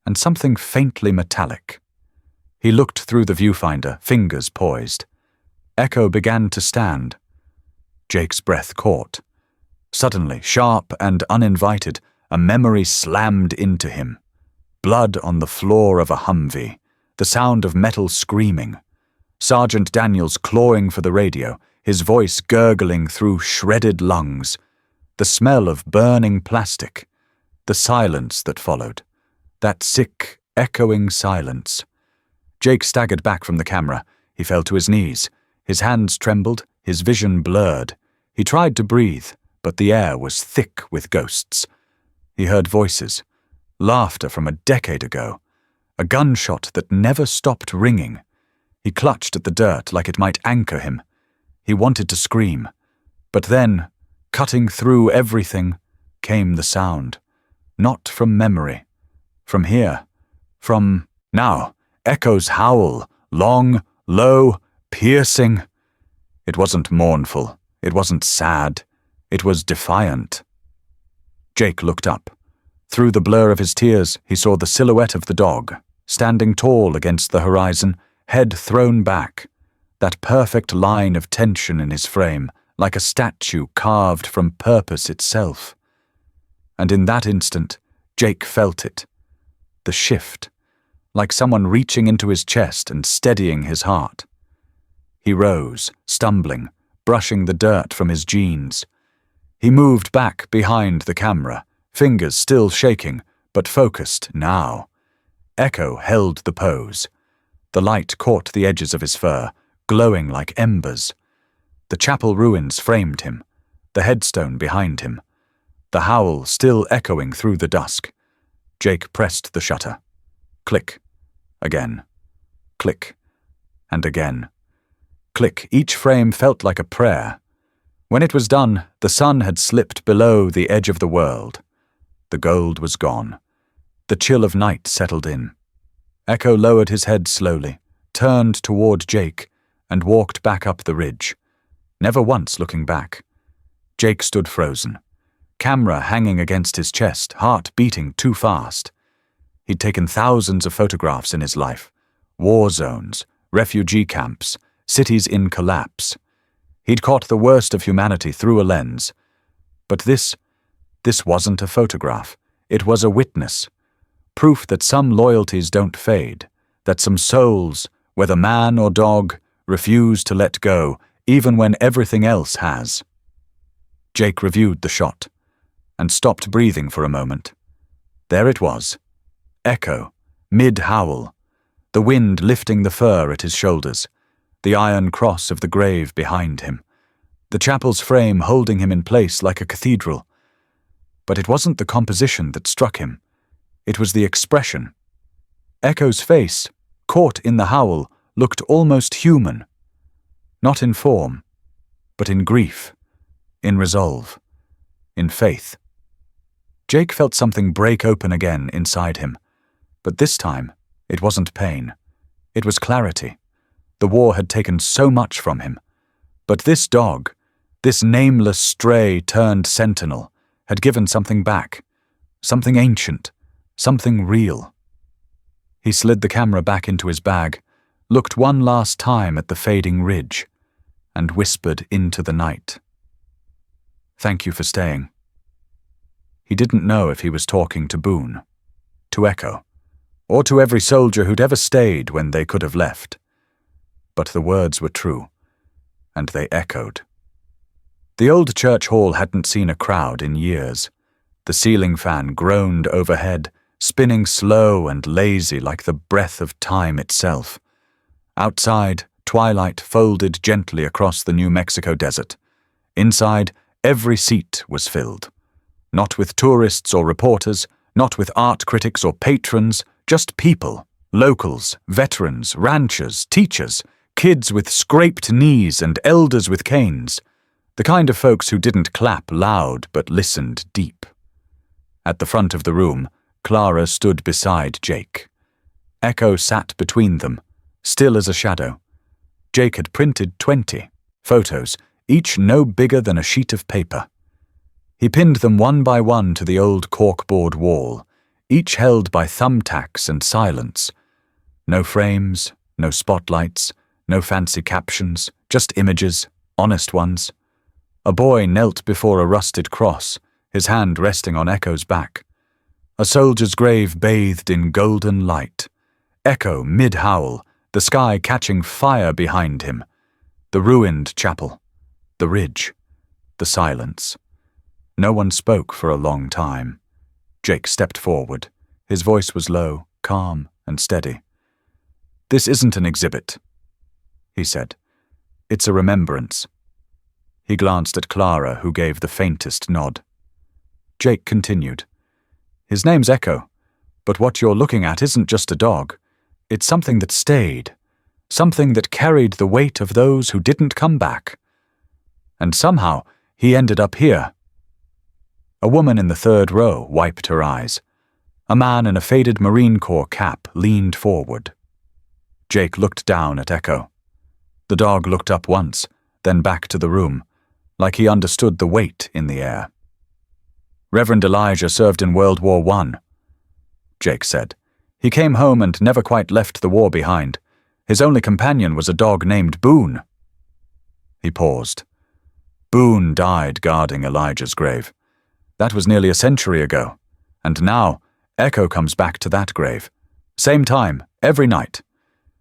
and something faintly metallic. He looked through the viewfinder, fingers poised. Echo began to stand. Jake's breath caught. Suddenly, sharp and uninvited, a memory slammed into him. Blood on the floor of a Humvee, the sound of metal screaming. Sergeant Daniels clawing for the radio, his voice gurgling through shredded lungs. The smell of burning plastic. The silence that followed. That sick, echoing silence. Jake staggered back from the camera. He fell to his knees. His hands trembled, his vision blurred. He tried to breathe, but the air was thick with ghosts. He heard voices. Laughter from a decade ago. A gunshot that never stopped ringing. He clutched at the dirt like it might anchor him. He wanted to scream. But then, cutting through everything, came the sound. Not from memory. From here. From now. Echo's howl. Long, low, piercing. It wasn't mournful. It wasn't sad. It was defiant. Jake looked up. Through the blur of his tears, he saw the silhouette of the dog, standing tall against the horizon, head thrown back. That perfect line of tension in his frame, like a statue carved from purpose itself. And in that instant, Jake felt it. The shift, like someone reaching into his chest and steadying his heart. He rose, stumbling, brushing the dirt from his jeans. He moved back behind the camera, fingers still shaking, but focused now. Echo held the pose. The light caught the edges of his fur, glowing like embers. The chapel ruins framed him, the headstone behind him, the howl still echoing through the dusk. Jake pressed the shutter. Click. Again. Click. And again. Click. Each frame felt like a prayer. When it was done, the sun had slipped below the edge of the world. The gold was gone. The chill of night settled in. Echo lowered his head slowly, turned toward Jake, and walked back up the ridge, never once looking back. Jake stood frozen, camera hanging against his chest, heart beating too fast. He'd taken thousands of photographs in his life. War zones, refugee camps, cities in collapse. He'd caught the worst of humanity through a lens. But this wasn't a photograph. It was a witness. Proof that some loyalties don't fade, that some souls, whether man or dog, refuse to let go, even when everything else has. Jake reviewed the shot, and stopped breathing for a moment. There it was. Echo, mid-howl, the wind lifting the fur at his shoulders, the iron cross of the grave behind him, the chapel's frame holding him in place like a cathedral. But it wasn't the composition that struck him. It was the expression. Echo's face, caught in the howl, looked almost human. Not in form, but in grief, in resolve, in faith. Jake felt something break open again inside him, but this time it wasn't pain. It was clarity. The war had taken so much from him. But this dog, this nameless stray turned sentinel, had given something back, something ancient, something real. He slid the camera back into his bag, looked one last time at the fading ridge, and whispered into the night. Thank you for staying. He didn't know if he was talking to Boone, to Echo, or to every soldier who'd ever stayed when they could have left. But the words were true, and they echoed. The old church hall hadn't seen a crowd in years. The ceiling fan groaned overhead, spinning slow and lazy like the breath of time itself. Outside, twilight folded gently across the New Mexico desert. Inside, every seat was filled. Not with tourists or reporters, not with art critics or patrons, just people, locals, veterans, ranchers, teachers, kids with scraped knees and elders with canes. The kind of folks who didn't clap loud but listened deep. At the front of the room, Clara stood beside Jake. Echo sat between them, still as a shadow. Jake had printed 20 photos, each no bigger than a sheet of paper. He pinned them one by one to the old corkboard wall, each held by thumbtacks and silence. No frames, no spotlights, no fancy captions, just images, honest ones. A boy knelt before a rusted cross, his hand resting on Echo's back. A soldier's grave bathed in golden light. Echo mid-howl, the sky catching fire behind him. The ruined chapel. The ridge. The silence. No one spoke for a long time. Jake stepped forward. His voice was low, calm, and steady. This isn't an exhibit, he said. It's a remembrance. He glanced at Clara, who gave the faintest nod. Jake continued. His name's Echo, but what you're looking at isn't just a dog. It's something that stayed, something that carried the weight of those who didn't come back. And somehow he ended up here. A woman in the third row wiped her eyes. A man in a faded Marine Corps cap leaned forward. Jake looked down at Echo. The dog looked up once, then back to the room, like he understood the weight in the air. Reverend Elijah served in World War I, Jake said. He came home and never quite left the war behind. His only companion was a dog named Boone. He paused. Boone died guarding Elijah's grave. That was nearly a century ago. And now, Echo comes back to that grave. Same time, every night.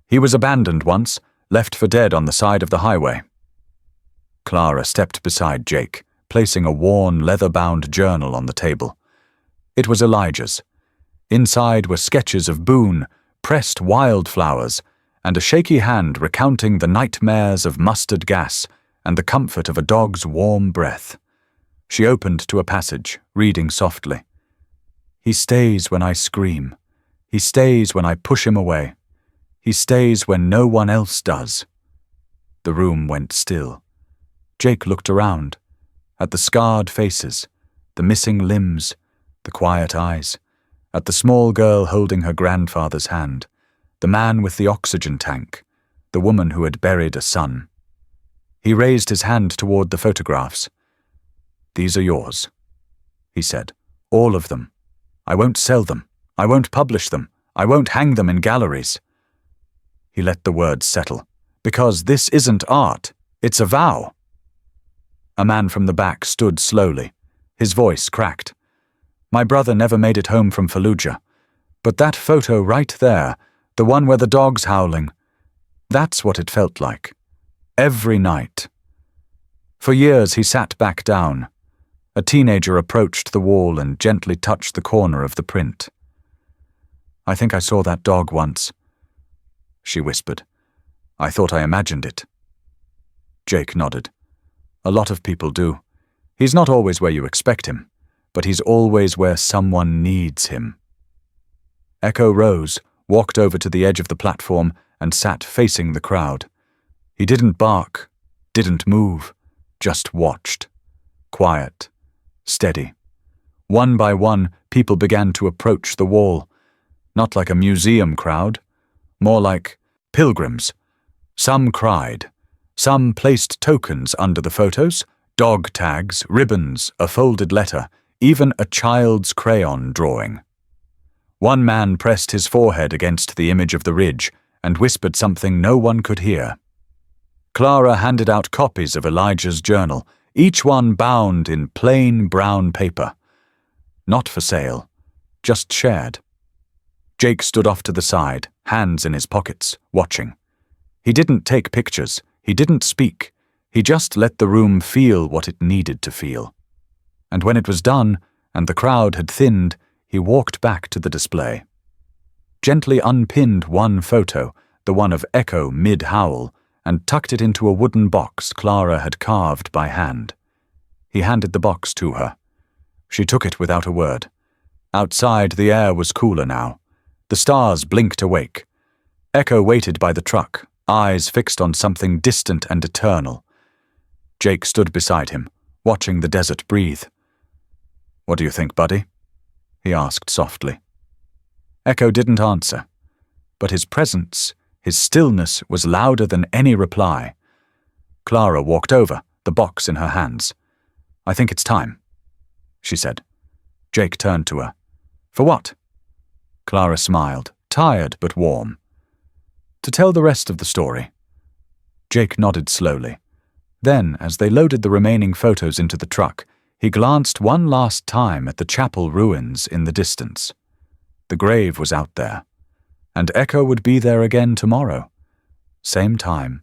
He was abandoned once, left for dead on the side of the highway. Clara stepped beside Jake, placing a worn, leather-bound journal on the table. It was Elijah's. Inside were sketches of Boone, pressed wildflowers, and a shaky hand recounting the nightmares of mustard gas and the comfort of a dog's warm breath. She opened to a passage, reading softly. He stays when I scream. He stays when I push him away. He stays when no one else does. The room went still. Jake looked around, at the scarred faces, the missing limbs, the quiet eyes, at the small girl holding her grandfather's hand, the man with the oxygen tank, the woman who had buried a son. He raised his hand toward the photographs. "These are yours," he said. "All of them. I won't sell them. I won't publish them. I won't hang them in galleries." He let the words settle. "Because this isn't art. It's a vow." A man from the back stood slowly. His voice cracked. "My brother never made it home from Fallujah. But that photo right there, the one where the dog's howling, that's what it felt like. Every night." For years he sat back down. A teenager approached the wall and gently touched the corner of the print. "I think I saw that dog once," she whispered. "I thought I imagined it." Jake nodded. "A lot of people do. He's not always where you expect him, but he's always where someone needs him." Echo rose, walked over to the edge of the platform, and sat facing the crowd. He didn't bark, didn't move, just watched. Quiet, steady. One by one, people began to approach the wall. Not like a museum crowd, more like pilgrims. Some cried. Some placed tokens under the photos, dog tags, ribbons, a folded letter, even a child's crayon drawing. One man pressed his forehead against the image of the ridge and whispered something no one could hear. Clara handed out copies of Elijah's journal, each one bound in plain brown paper. Not for sale, just shared. Jake stood off to the side, hands in his pockets, watching. He didn't take pictures, he didn't speak, he just let the room feel what it needed to feel. And when it was done, and the crowd had thinned, he walked back to the display. Gently unpinned one photo, the one of Echo mid-howl, and tucked it into a wooden box Clara had carved by hand. He handed the box to her. She took it without a word. Outside, the air was cooler now. The stars blinked awake. Echo waited by the truck, eyes fixed on something distant and eternal. Jake stood beside him, watching the desert breathe. "What do you think, buddy?" he asked softly. Echo didn't answer, but his presence, his stillness was louder than any reply. Clara walked over, the box in her hands. "I think it's time," she said. Jake turned to her. "For what?" Clara smiled, tired but warm. "To tell the rest of the story." Jake nodded slowly. Then, as they loaded the remaining photos into the truck, he glanced one last time at the chapel ruins in the distance. The grave was out there, and Echo would be there again tomorrow. Same time,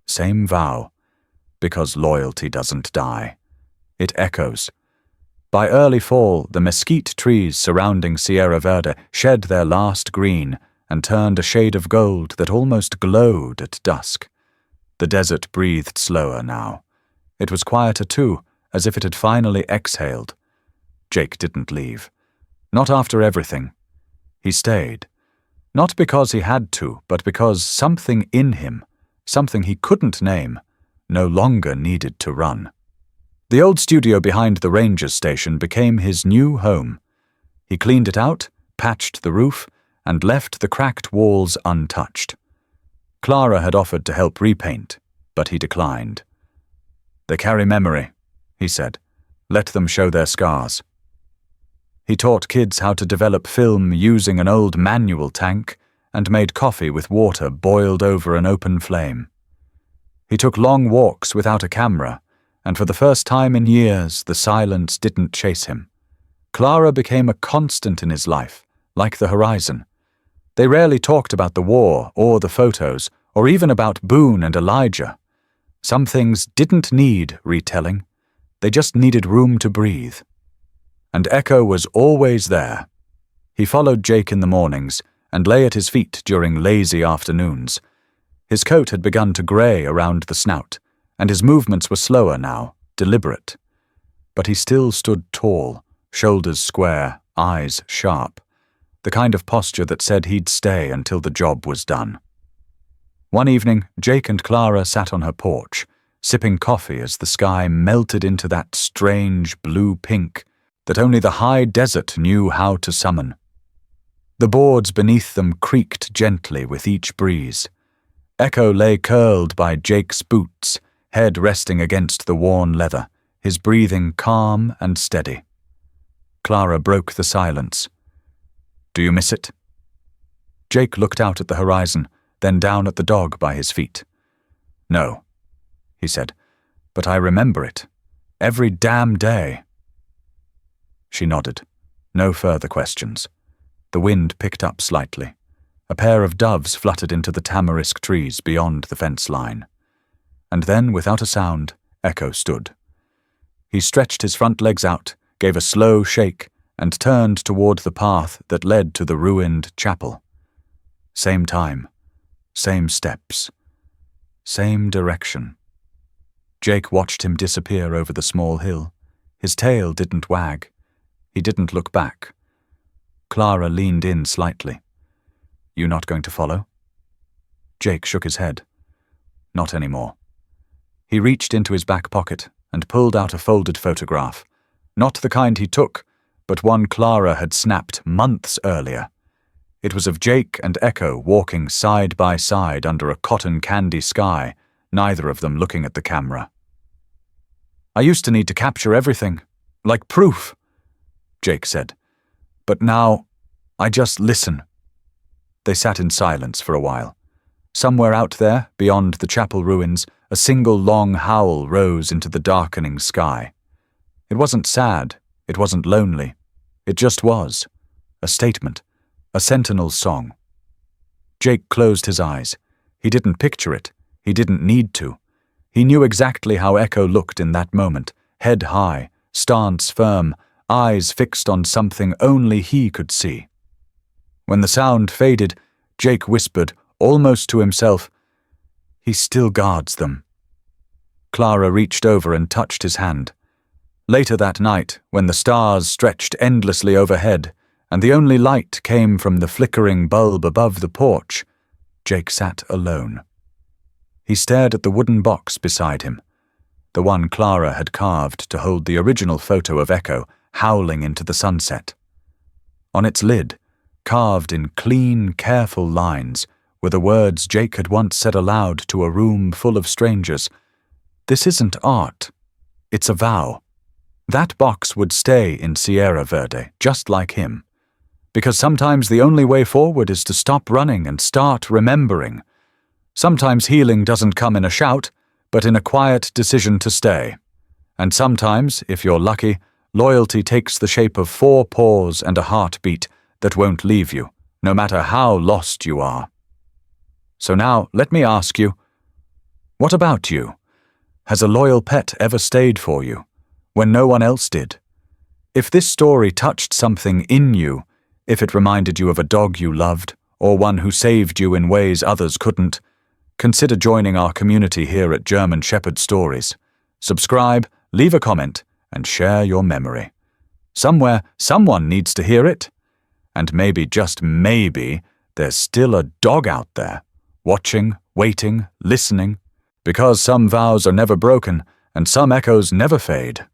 same vow, because loyalty doesn't die. It echoes. By early fall, the mesquite trees surrounding Sierra Verde shed their last green and turned a shade of gold that almost glowed at dusk. The desert breathed slower now. It was quieter too, as if it had finally exhaled. Jake didn't leave. Not after everything. He stayed. Not because he had to, but because something in him, something he couldn't name, no longer needed to run. The old studio behind the ranger's station became his new home. He cleaned it out, patched the roof, and left the cracked walls untouched. Clara had offered to help repaint, but he declined. "They carry memory," he said. "Let them show their scars." He taught kids how to develop film using an old manual tank and made coffee with water boiled over an open flame. He took long walks without a camera, and for the first time in years, the silence didn't chase him. Clara became a constant in his life, like the horizon. They rarely talked about the war or the photos, or even about Boone and Elijah. Some things didn't need retelling. They just needed room to breathe. And Echo was always there. He followed Jake in the mornings and lay at his feet during lazy afternoons. His coat had begun to grey around the snout, and his movements were slower now, deliberate. But he still stood tall, shoulders square, eyes sharp, the kind of posture that said he'd stay until the job was done. One evening, Jake and Clara sat on her porch, sipping coffee as the sky melted into that strange blue-pink that only the high desert knew how to summon. The boards beneath them creaked gently with each breeze. Echo lay curled by Jake's boots, head resting against the worn leather, his breathing calm and steady. Clara broke the silence. "Do you miss it?" Jake looked out at the horizon, then down at the dog by his feet. "No," he said, "but I remember it. Every damn day." She nodded. No further questions. The wind picked up slightly. A pair of doves fluttered into the tamarisk trees beyond the fence line. And then, without a sound, Echo stood. He stretched his front legs out, gave a slow shake, and turned toward the path that led to the ruined chapel. Same time, same steps, same direction. Jake watched him disappear over the small hill. His tail didn't wag. He didn't look back. Clara leaned in slightly. "You not going to follow?" Jake shook his head. "Not anymore." He reached into his back pocket and pulled out a folded photograph. Not the kind he took, but one Clara had snapped months earlier. It was of Jake and Echo walking side by side under a cotton candy sky, neither of them looking at the camera. "I used to need to capture everything, like proof," Jake said. "But now, I just listen." They sat in silence for a while. Somewhere out there, beyond the chapel ruins, a single long howl rose into the darkening sky. It wasn't sad, it wasn't lonely. It just was. A statement, a sentinel's song. Jake closed his eyes. He didn't picture it. He didn't need to. He knew exactly how Echo looked in that moment, head high, stance firm, eyes fixed on something only he could see. When the sound faded, Jake whispered, almost to himself, "He still guards them." Clara reached over and touched his hand. Later that night, when the stars stretched endlessly overhead, and the only light came from the flickering bulb above the porch, Jake sat alone. He stared at the wooden box beside him, the one Clara had carved to hold the original photo of Echo howling into the sunset. On its lid, carved in clean, careful lines, were the words Jake had once said aloud to a room full of strangers. "This isn't art. It's a vow." That box would stay in Sierra Verde, just like him. Because sometimes the only way forward is to stop running and start remembering. Sometimes healing doesn't come in a shout, but in a quiet decision to stay. And sometimes, if you're lucky, loyalty takes the shape of 4 paws and a heartbeat that won't leave you, no matter how lost you are. So now, let me ask you, what about you? Has a loyal pet ever stayed for you, when no one else did? If this story touched something in you, if it reminded you of a dog you loved, or one who saved you in ways others couldn't, consider joining our community here at German Shepherd Stories. Subscribe, leave a comment, and share your memory. Somewhere, someone needs to hear it. And maybe, just maybe, there's still a dog out there, watching, waiting, listening, because some vows are never broken and some echoes never fade.